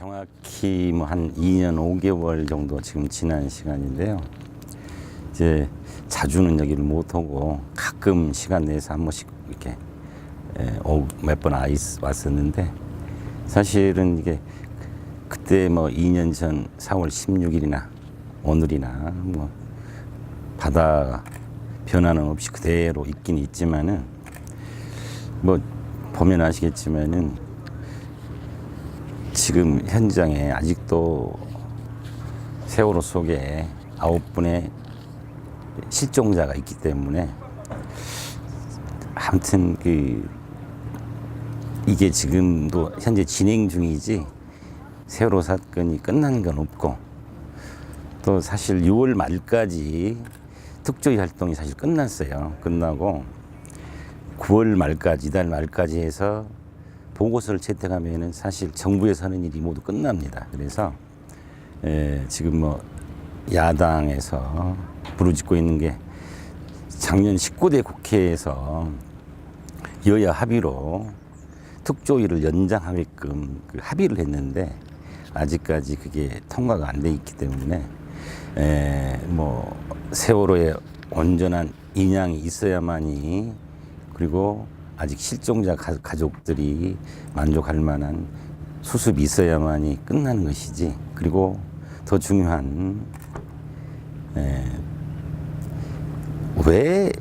정확히 뭐 한 2년 5개월 정도 지금 지난 시간인데요. 이제 자주는 여기를 못 오고 가끔 시간 내서 한 번씩 이렇게 몇 번 왔었는데, 사실은 이게 그때 뭐 2년 전 4월 16일이나 오늘이나 뭐 바다 변화는 없이 그대로 있긴 있지만은, 뭐 보면 아시겠지만은 지금 현장에 아직도 세월호 속에 9분의 실종자가 있기 때문에, 아무튼 이게 지금도 현재 진행 중이지 세월호 사건이 끝난 건 없고, 또 사실 6월 말까지 특조위 활동이 사실 끝났어요. 끝나고 9월 말까지, 이달 말까지 해서 보고서를 채택하면은 사실 정부에서 하는 일이 모두 끝납니다. 그래서 지금 뭐 야당에서 부르짖고 있는 게, 작년 19대 국회에서 여야 합의로 특조위를 연장하게끔 합의를 했는데, 아직까지 그게 통과가 안 돼 있기 때문에 뭐 세월호의 온전한 인양이 있어야만이, 그리고 아직 실종자 가족들이 만족할 만한 수습이 있어야만이 끝나는 것이지. 그리고 더 중요한, 왜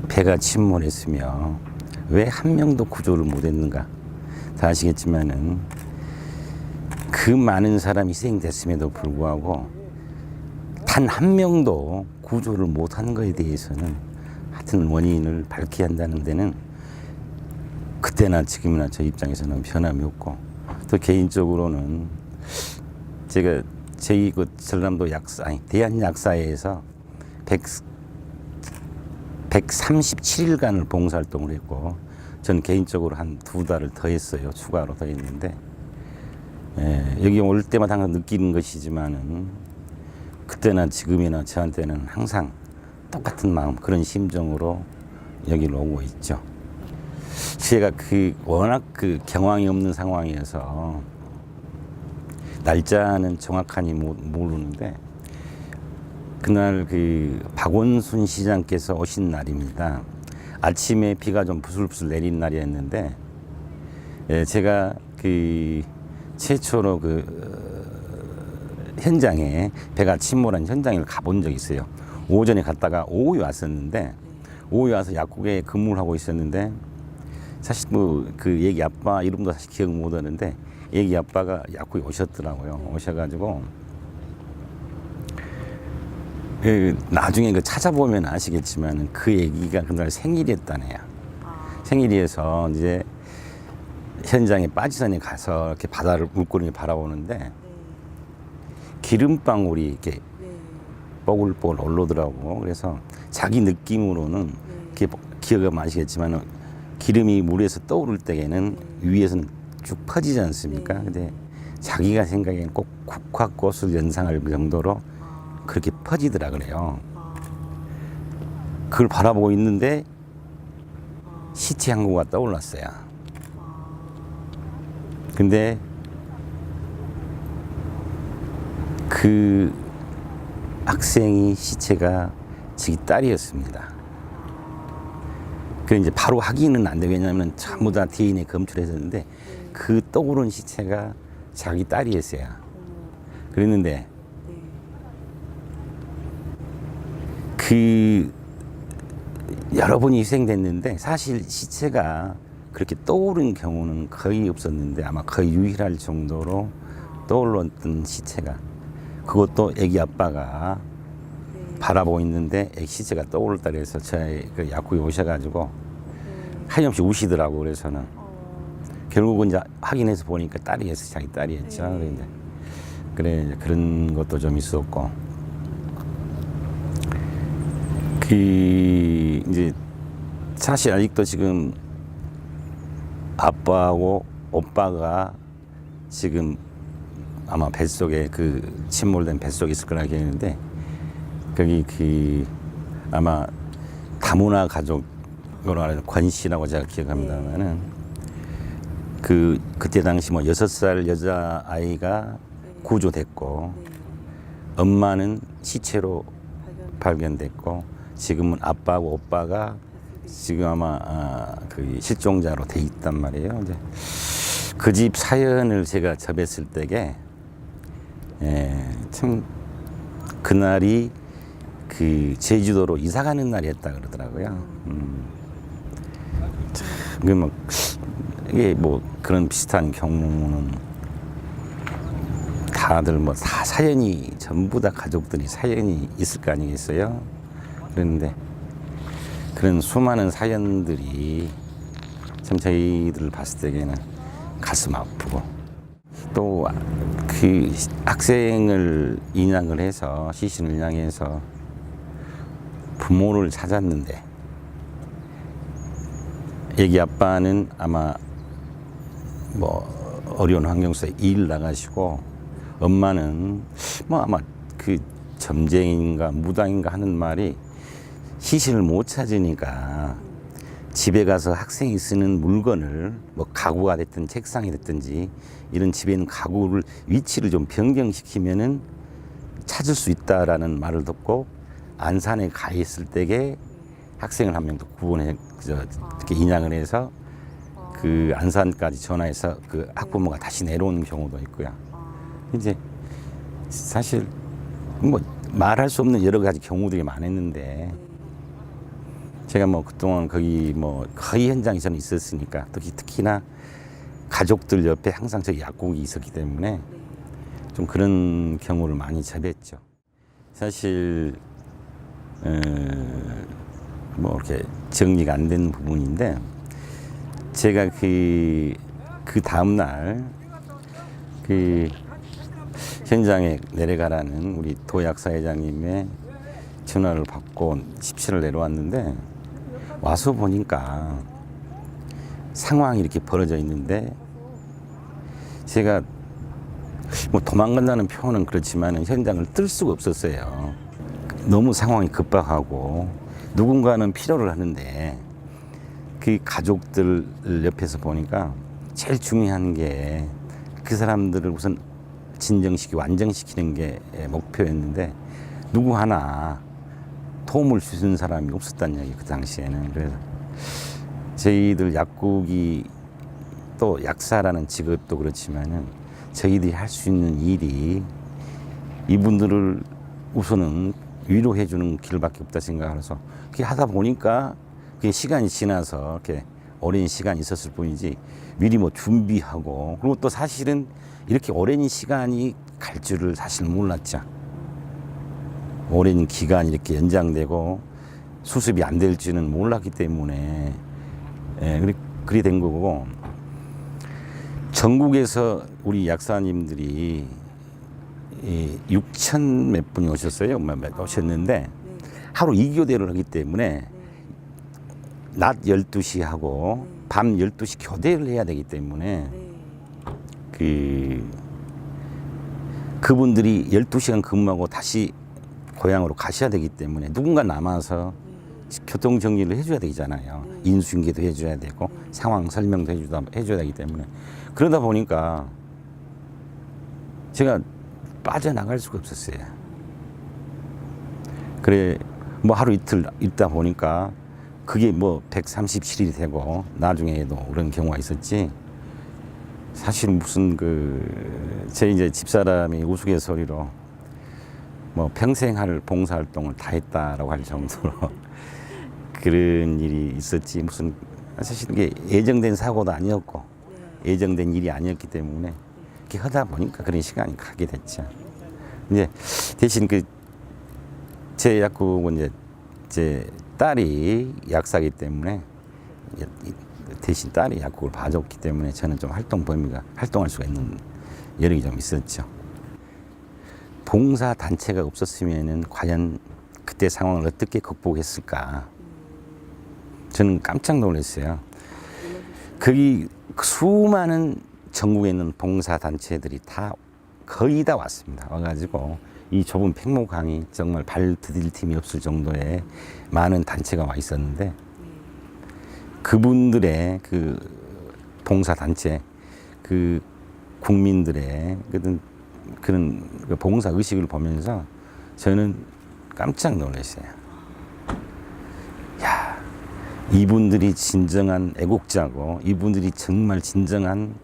배가 침몰했으며 왜 한 명도 구조를 못했는가. 다 아시겠지만은 그 많은 사람이 희생됐음에도 불구하고 단 한 명도 구조를 못한 것에 대해서는 하여튼 원인을 밝혀야 한다는 데는 그때나 지금이나 저 입장에서는 변함이 없고, 또 개인적으로는 제가 저희 그 전남도 대한약사회에서 137일간을 봉사활동을 했고, 전 개인적으로 한 2달을 더 했어요. 추가로 더 했는데, 여기 올 때마다 항상 느끼는 것이지만은 그때나 지금이나 저한테는 항상 똑같은 마음, 그런 심정으로 여기를 오고 있죠. 제가 워낙 경황이 없는 상황이어서 날짜는 정확하니 모르는데, 그날 박원순 시장께서 오신 날입니다. 아침에 비가 좀 부슬부슬 내린 날이었는데, 제가 최초로 현장에, 배가 침몰한 현장을 가본 적이 있어요. 오전에 갔다가 오후에 왔었는데, 오후에 와서 약국에 근무를 하고 있었는데, 사실 애기 아빠 이름도 사실 기억 못 하는데, 애기 아빠가 약국에 오셨더라고요. 오셔가지고 나중에 찾아보면 아시겠지만 그 애기가 그날 생일이었다네요. 생일이어서 이제 현장에 빠지선에 가서 이렇게 바다를 물고름이 바라보는데 기름방울이 이렇게 뽀글뽀글 올라오더라고. 그래서 자기 느낌으로는 기억하면 아시겠지만 기름이 물에서 떠오를 때에는 위에서는 쭉 퍼지지 않습니까? 근데 자기가 생각엔 꼭 국화꽃을 연상할 정도로 그렇게 퍼지더라 그래요. 그걸 바라보고 있는데 시체 항구가 떠올랐어요. 근데 그 학생이 시체가 자기 딸이었습니다. 그래 이제 바로 확인은 안 돼. 왜냐하면 전부 다 DNA 검출했었는데 그 떠오른 시체가 자기 딸이었어요. 그랬는데 여러 번이 희생됐는데, 사실 시체가 그렇게 떠오른 경우는 거의 없었는데, 아마 거의 유일할 정도로 떠올랐던 시체가, 그것도 애기 아빠가 바라보고 있는데 애기 시체가 떠올랐다 그래서 저희 약국에 오셔가지고 하염없이 우시더라고. 그래서는 결국은 이제 확인해서 보니까 딸이었어. 자기 딸이었죠. 그래 그런 것도 좀 있었고, 이제 사실 아직도 지금 아빠하고 오빠가 지금 아마 뱃속에 침몰된 뱃속에 있을 거라 얘기했는데, 거기 아마 다문화 가족으로 알아서 권 씨라고 제가 기억합니다만은 그때 당시 뭐 6살 여자 아이가 구조됐고 엄마는 시체로 발견됐고 지금은 아빠하고 오빠가 지금 아마 그 실종자로 돼 있단 말이에요. 이제 그 집 사연을 제가 접했을 때게 참 그날이 그 제주도로 이사 가는 날이었다 그러더라고요. 참, 이게 뭐 그런 비슷한 경우는 다들 뭐 다 사연이 전부 다 가족들이 사연이 있을 거 아니겠어요? 그런데 그런 수많은 사연들이 참 저희들 봤을 때에는 가슴 아프고 또 그 학생을 인양을 해서 시신을 인양해서 부모를 찾았는데 애기 아빠는 아마 뭐 어려운 환경에서 일 나가시고 엄마는 뭐 아마 그 점쟁인가 무당인가 하는 말이 시신을 못 찾으니까 집에 가서 학생이 쓰는 물건을 뭐 가구가 됐든 책상이 됐든지 이런 집에 있는 가구를 위치를 좀 변경시키면은 찾을 수 있다라는 말을 듣고 안산에 가 있을 때에 학생을 한 명 더 구원해 이렇게 인양을 해서 그 안산까지 전화해서 그 학부모가 다시 내려오는 경우도 있고요. 이제 사실 뭐 말할 수 없는 여러 가지 경우들이 많았는데 제가 뭐 그동안 거기 뭐 거의 현장에 저는 있었으니까 특히나 가족들 옆에 항상 저기 약국이 있었기 때문에 좀 그런 경우를 많이 접했죠. 사실 뭐 이렇게 정리가 안 된 부분인데 제가 그 다음 날 그 현장에 내려가라는 우리 도약사회장님의 전화를 받고 십시를 내려왔는데 와서 보니까 상황이 이렇게 벌어져 있는데 제가 뭐 도망간다는 표현은 그렇지만 현장을 뜰 수가 없었어요. 너무 상황이 급박하고 누군가는 필요를 하는데 그 가족들 옆에서 보니까 제일 중요한 게 그 사람들을 우선 진정시키고 완정시키는 게 목표였는데 누구 하나 도움을 주는 사람이 없었다는 얘기 그 당시에는. 그래서 저희들 약국이 또 약사라는 직업도 그렇지만은 저희들이 할 수 있는 일이 이분들을 우선은 위로해 주는 길밖에 없다 생각해서 그렇게 하다 보니까 그게 시간이 지나서 이렇게 오랜 시간이 있었을 뿐이지 미리 뭐 준비하고 그리고 또 사실은 이렇게 오랜 시간이 갈 줄을 사실 몰랐죠. 오랜 기간이 이렇게 연장되고 수습이 안 될 줄은 몰랐기 때문에 그리 된 거고 전국에서 우리 약사님들이 6천 몇 분이 오셨어요. 오셨는데 하루 2교대를 하기 때문에 낮 12시 하고 밤 12시 교대를 해야 되기 때문에 그분들이 12시간 근무하고 다시 고향으로 가셔야 되기 때문에 누군가 남아서 교통 정리를 해줘야 되잖아요. 인수인계도 해줘야 되고 상황 설명도 해줘야 되기 때문에 그러다 보니까 제가 빠져나갈 수가 없었어요. 그래 뭐 하루 이틀 있다 보니까 그게 뭐 137일이 되고 나중에도 그런 경우가 있었지. 사실 무슨 제 이제 집사람이 우스갯소리로 뭐 평생 할 봉사활동을 다 했다라고 할 정도로 그런 일이 있었지. 무슨 사실 이게 예정된 사고도 아니었고 예정된 일이 아니었기 때문에 이렇게 하다 보니까 그런 시간이 가게 됐죠. 이제 대신 제 약국은 이제 제 딸이 약사기 때문에 대신 딸이 약국을 봐줬기 때문에 저는 좀 활동할 수가 있는 여력이 좀 있었죠. 봉사 단체가 없었으면은 과연 그때 상황을 어떻게 극복했을까? 저는 깜짝 놀랐어요. 거기 수많은 전국에 있는 봉사 단체들이 거의 다 왔습니다. 와가지고 이 좁은 팽목항이 정말 발 디딜 틈이 없을 정도의 많은 단체가 와 있었는데 그분들의 그 봉사 단체 그 국민들의 그런 그 봉사 의식을 보면서 저는 깜짝 놀랐어요. 야, 이분들이 진정한 애국자고 이분들이 정말 진정한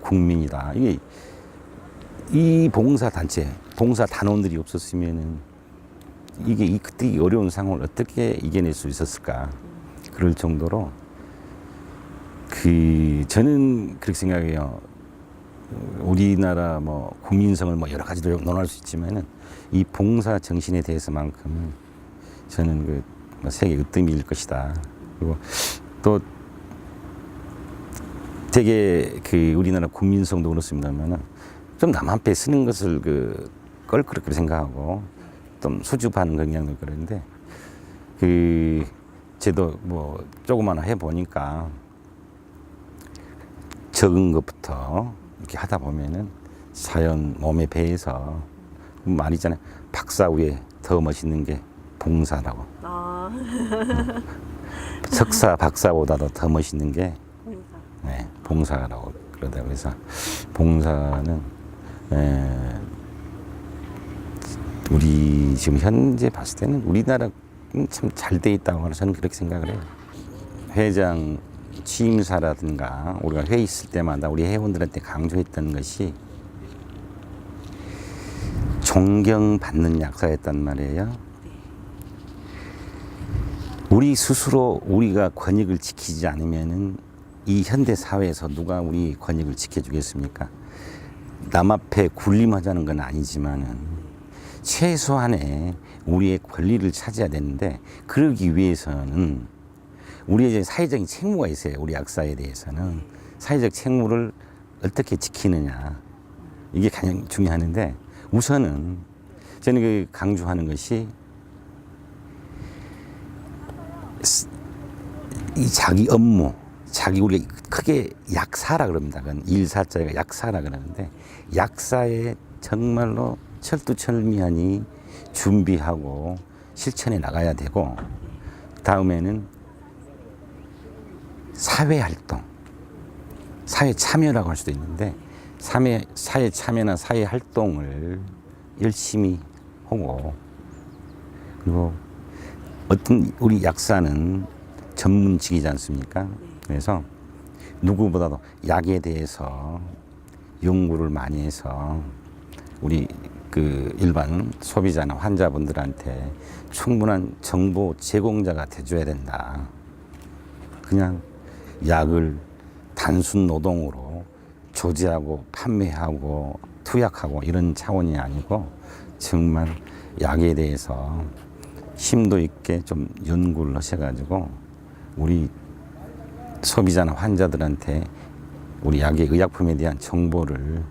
국민이다. 이게 이 봉사 단체, 봉사 단원들이 없었으면은 이게 그때 이 어려운 상황을 어떻게 이겨낼 수 있었을까? 그럴 정도로 저는 그렇게 생각해요. 우리나라 뭐 국민성을 뭐 여러 가지로 논할 수 있지만은 이 봉사 정신에 대해서만큼은 저는 세계 으뜸일 것이다. 그리고 또 되게 우리나라 국민성도 그렇습니다만은 좀 남 앞에 쓰는 것을 껄끄럽게 생각하고 좀 수줍한 경향도 그런데 저도 뭐 조금 하나 해보니까 적은 것부터 이렇게 하다 보면은 자연 몸에 배에서 말 있잖아요. 박사 위에 더 멋있는 게 봉사라고. 석사 박사보다도 더 멋있는 게 봉사라고 그러더라고요. 그래서 봉사는 우리 지금 현재 봤을 때는 우리나라 참 잘 돼 있다고 저는 그렇게 생각을 해요. 회장 취임사라든가 우리가 회의 있을 때마다 우리 회원들한테 강조했던 것이 존경받는 약사였단 말이에요. 우리 스스로 우리가 권익을 지키지 않으면은 이 현대 사회에서 누가 우리 권익을 지켜주겠습니까? 남 앞에 군림하자는 건 아니지만은 최소한의 우리의 권리를 찾아야 되는데 그러기 위해서는 우리의 이제 사회적인 책무가 있어요. 우리 약사에 대해서는 사회적 책무를 어떻게 지키느냐 이게 가장 중요한데 우선은 저는 강조하는 것이 이 자기 업무, 우리가 크게 약사라 그럽니다. 그건 일사자가 약사라 그러는데 약사에 정말로 철두철미하니 준비하고 실천해 나가야 되고 다음에는 사회활동, 사회 참여라고 할 수도 있는데 사회 참여나 사회 활동을 열심히 하고 그리고 어떤 우리 약사는 전문직이지 않습니까? 그래서 누구보다도 약에 대해서 연구를 많이 해서 우리 일반 소비자나 환자분들한테 충분한 정보 제공자가 돼줘야 된다. 그냥 약을 단순 노동으로 조제하고 판매하고 투약하고 이런 차원이 아니고 정말 약에 대해서 심도 있게 좀 연구를 하셔가지고 우리 소비자나 환자들한테 우리 약의 의약품에 대한 정보를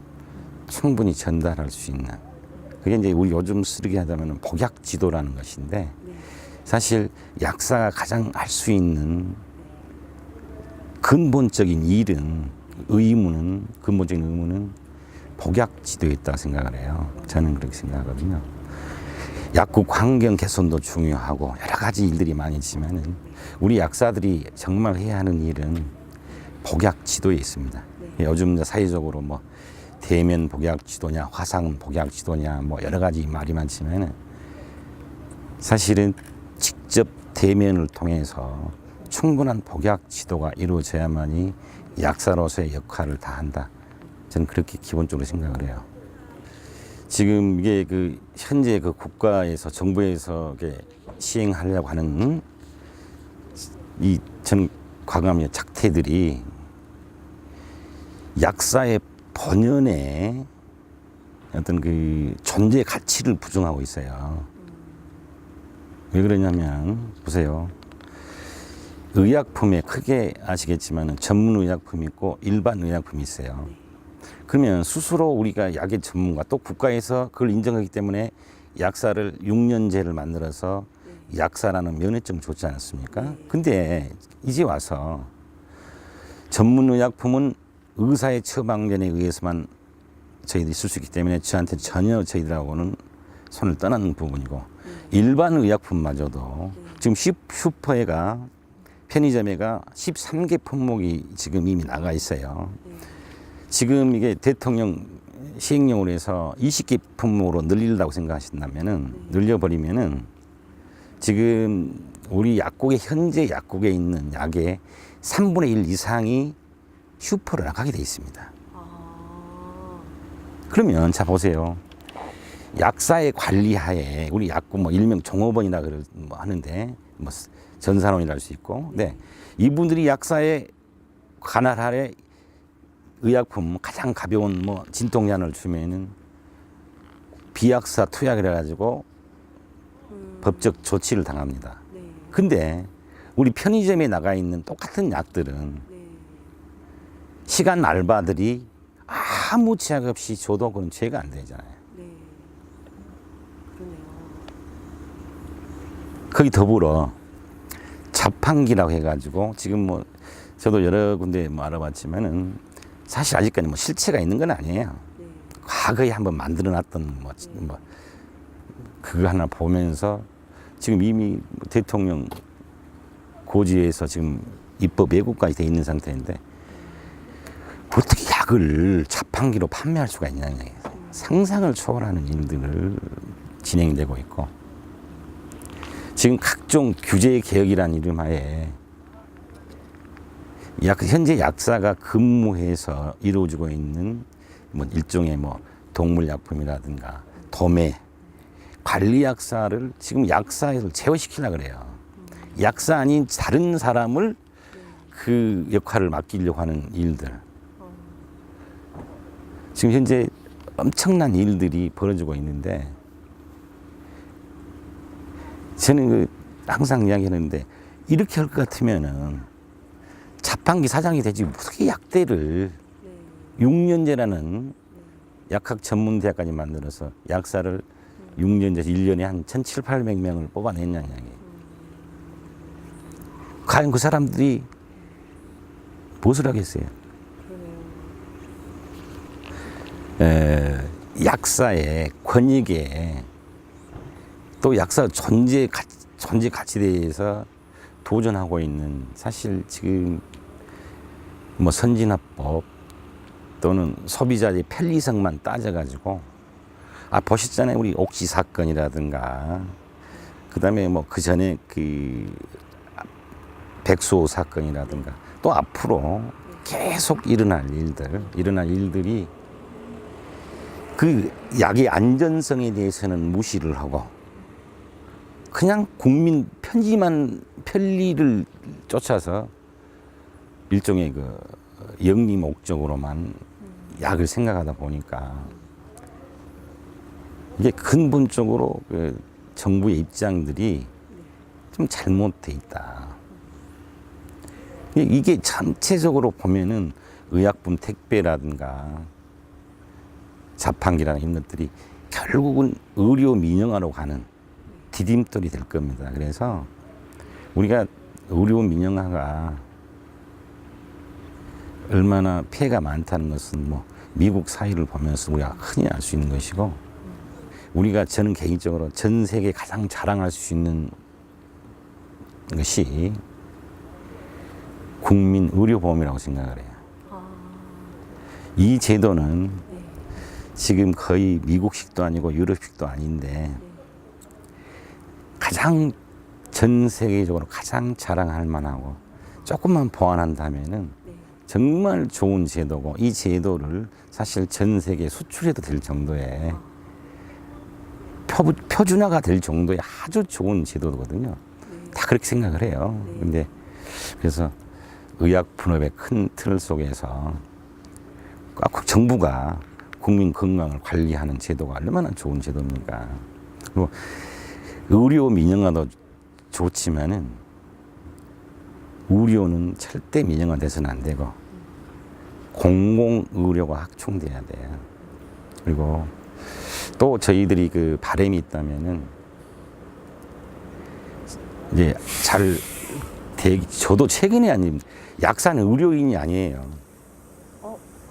충분히 전달할 수 있는 그게 이제 우리 요즘 쓰게 하자면 복약 지도라는 것인데 사실 약사가 가장 할 수 있는 근본적인 일은 근본적인 의무는 복약 지도에 있다고 생각을 해요. 저는 그렇게 생각하거든요. 약국 환경 개선도 중요하고 여러 가지 일들이 많이 있지만은 우리 약사들이 정말 해야 하는 일은 복약 지도에 있습니다. 요즘 사회적으로 뭐 대면 복약 지도냐, 화상 복약 지도냐, 뭐 여러 가지 말이 많지만은 사실은 직접 대면을 통해서 충분한 복약 지도가 이루어져야만이 약사로서의 역할을 다한다. 저는 그렇게 기본적으로 생각을 해요. 지금 이게 현재 국가에서 정부에서 시행하려고 하는 전 과감한 작태들이 약사의 본연의 어떤 존재 가치를 부정하고 있어요. 왜 그러냐면 보세요. 의약품에 크게 아시겠지만 전문 의약품이 있고 일반 의약품이 있어요. 그러면 스스로 우리가 약의 전문가 또 국가에서 그걸 인정하기 때문에 약사를 6년제를 만들어서 약사라는 면허증 줬지 않았습니까? 근데 이제 와서 전문 의약품은 의사의 처방전에 의해서만 저희들이 쓸 수 있기 때문에 저한테 전혀 저희들하고는 손을 떠나는 부분이고 일반 의약품마저도 지금 슈퍼에가 편의점에가 13개 품목이 지금 이미 나가 있어요. 지금 이게 대통령 시행령으로 해서 20개 품목으로 늘린다고 생각하신다면은 늘려버리면은 지금 우리 약국에 현재 약국에 있는 약의 3분의 1 이상이 슈퍼로 나가게 돼 있습니다. 그러면 자 보세요. 약사의 관리하에 우리 약국 뭐 일명 종업원이라 뭐 하는데 뭐 전산원이라 할 수 있고, 네 이분들이 약사의 관할 아래 의약품 가장 가벼운 뭐 진통제를 주면은 비약사 투약이라 가지고 법적 조치를 당합니다. 근데 우리 편의점에 나가 있는 똑같은 약들은 시간 알바들이 아무 제약 없이 줘도 그건 죄가 안 되잖아요. 그러네요. 거기 더불어 자판기라고 해가지고 지금 뭐 저도 여러 군데 뭐 알아봤지만은 사실 아직까지 뭐 실체가 있는 건 아니에요. 과거에 한번 만들어놨던 뭐 그거 하나 보면서 지금 이미 대통령 고지에서 지금 입법 예고까지 돼 있는 상태인데 어떻게 약을 자판기로 판매할 수가 있냐는 얘기예요. 상상을 초월하는 일들을 진행되고 있고, 지금 각종 규제 개혁이라는 이름 하에 현재 약사가 근무해서 이루어지고 있는 뭐 일종의 뭐 동물약품이라든가 도매 관리 약사를 지금 약사에서 제어시키려고 그래요. 약사 아닌 다른 사람을 그 역할을 맡기려고 하는 일들. 지금 현재 엄청난 일들이 벌어지고 있는데, 저는 항상 이야기하는데 이렇게 할 것 같으면은 자판기 사장이 되지 어떻게 약대를 6년제라는 약학 전문대학까지 만들어서 약사를 6년제에서 1년에 한 1,700~800명을 뽑아냈냐는 얘기예요. 과연 그 사람들이 무엇을 하겠어요? 약사의 권익에 또 약사 존재 가치에 대해서 도전하고 있는, 사실 지금 뭐 선진화법 또는 소비자의 편리성만 따져가지고 보셨잖아요. 우리 옥시 사건이라든가 그다음에 뭐 그 전에 그 백수호 사건이라든가 또 앞으로 계속 일어날 일들이 그 약의 안전성에 대해서는 무시를 하고 그냥 국민 편리를 쫓아서 일종의 그 영리 목적으로만 약을 생각하다 보니까 이게 근본적으로 그 정부의 입장들이 좀 잘못돼 있다. 이게 전체적으로 보면은 의약품 택배라든가 자판기라는 이런 것들이 결국은 의료 민영화로 가는 디딤돌이 될 겁니다. 그래서 우리가 의료 민영화가 얼마나 폐해가 많다는 것은 뭐 미국 사회를 보면서 우리가 흔히 알 수 있는 것이고, 우리가 저는 개인적으로 전 세계에 가장 자랑할 수 있는 것이 국민 의료보험이라고 생각을 해요. 이 제도는 지금 거의 미국식도 아니고 유럽식도 아닌데 가장 전 세계적으로 가장 자랑할 만하고 조금만 보완한다면은 정말 좋은 제도고, 이 제도를 사실 전 세계에 수출해도 될 정도의 표준화가 될 정도의 아주 좋은 제도거든요. 다 그렇게 생각을 해요. 근데 그래서 의약 분업의 큰 틀 속에서 꼭 정부가 국민 건강을 관리하는 제도가 얼마나 좋은 제도입니까? 그리고 의료 민영화도 좋지만은 의료는 절대 민영화 돼서는 안 되고 공공의료가 확충돼야 돼요. 그리고 또 저희들이 그 바람이 있다면은 이제 저도 최근에 아닌 약사는 의료인이 아니에요.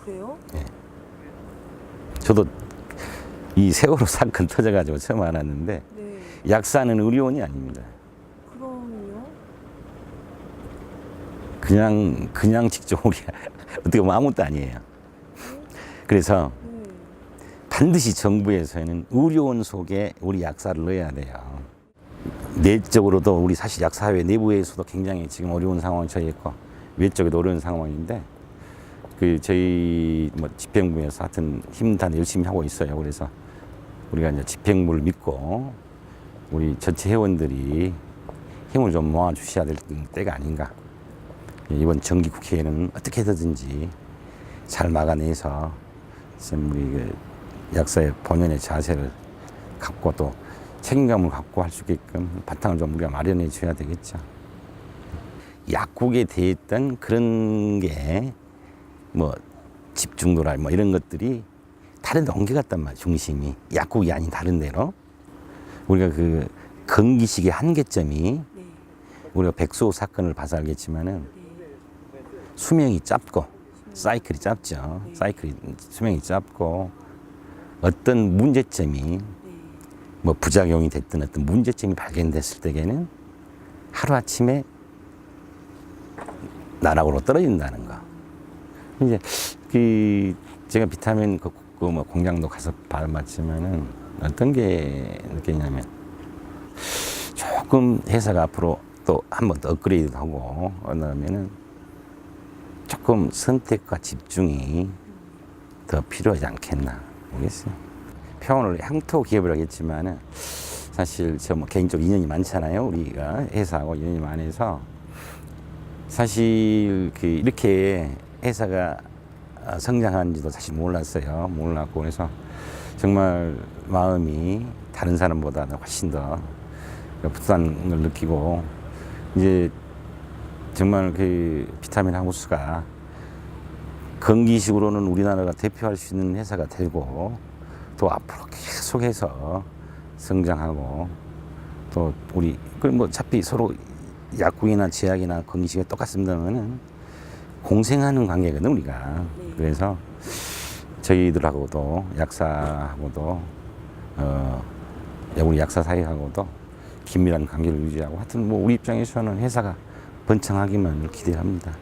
그래요? 네. 저도 이 세월호 사건 터져가지고 처음 알았는데 약사는 의료원이 아닙니다. 그럼요? 그냥 직종 우리 어떻게 보면 아무것도 아니에요. 그래서 네. 반드시 정부에서는 의료원 속에 우리 약사를 넣어야 돼요. 내적으로도 우리 사실 약사회 내부에서도 굉장히 지금 어려운 상황에 처해 있고 외적에도 어려운 상황인데 그 저희 뭐 집행부에서 하여튼 힘 다 열심히 하고 있어요. 그래서 우리가 이제 집행부를 믿고 우리 전체 회원들이 힘을 좀 모아 주셔야 될 때가 아닌가. 이번 정기 국회에는 어떻게 해서든지 잘 막아내서 좀 우리 그 약사의 본연의 자세를 갖고 또 책임감을 갖고 할 수 있게끔 바탕을 좀 우리가 마련해 줘야 되겠죠. 약국에 대했던 그런 게 뭐 집중도라 뭐 이런 것들이 다른 데 옮겨갔단 말이에요. 중심이 약국이 아닌 다른 데로. 우리가 그 건기식의 한계점이 네. 우리가 백수호 사건을 봐서 알겠지만은 네. 수명이 짧고 사이클이 짧죠. 사이클이 수명이 짧고 어떤 문제점이 네. 뭐 부작용이 됐든 어떤 문제점이 발견됐을 때에는 하루아침에 나락으로 떨어진다는 거. 이제 그 제가 비타민 뭐 공장도 가서 봐봤지만은 어떤 게 느꼈냐면 조금 회사가 앞으로 또 한 번 더 업그레이드하고 그러면은 조금 선택과 집중이 더 필요하지 않겠나 모르겠어요. 표현을 향토 기업이라고 했지만은 사실 저 뭐 개인적으로 인연이 많잖아요. 우리가 회사하고 인연이 많아서 사실 그 이렇게 회사가 성장하는지도 사실 몰랐어요. 몰랐고 그래서 정말 마음이 다른 사람보다는 훨씬 더 부담한 걸 느끼고 이제 정말 그 비타민 하우스가 건기식으로는 우리나라가 대표할 수 있는 회사가 되고 또 앞으로 계속해서 성장하고 또 우리 뭐 어차피 서로 약국이나 제약이나 건기식이 똑같습니다만은 공생하는 관계거든 우리가. 네. 그래서 저희들하고도 약사하고도 우리 약사 사이하고도 긴밀한 관계를 유지하고 하여튼 뭐 우리 입장에서는 회사가 번창하기만 기대합니다.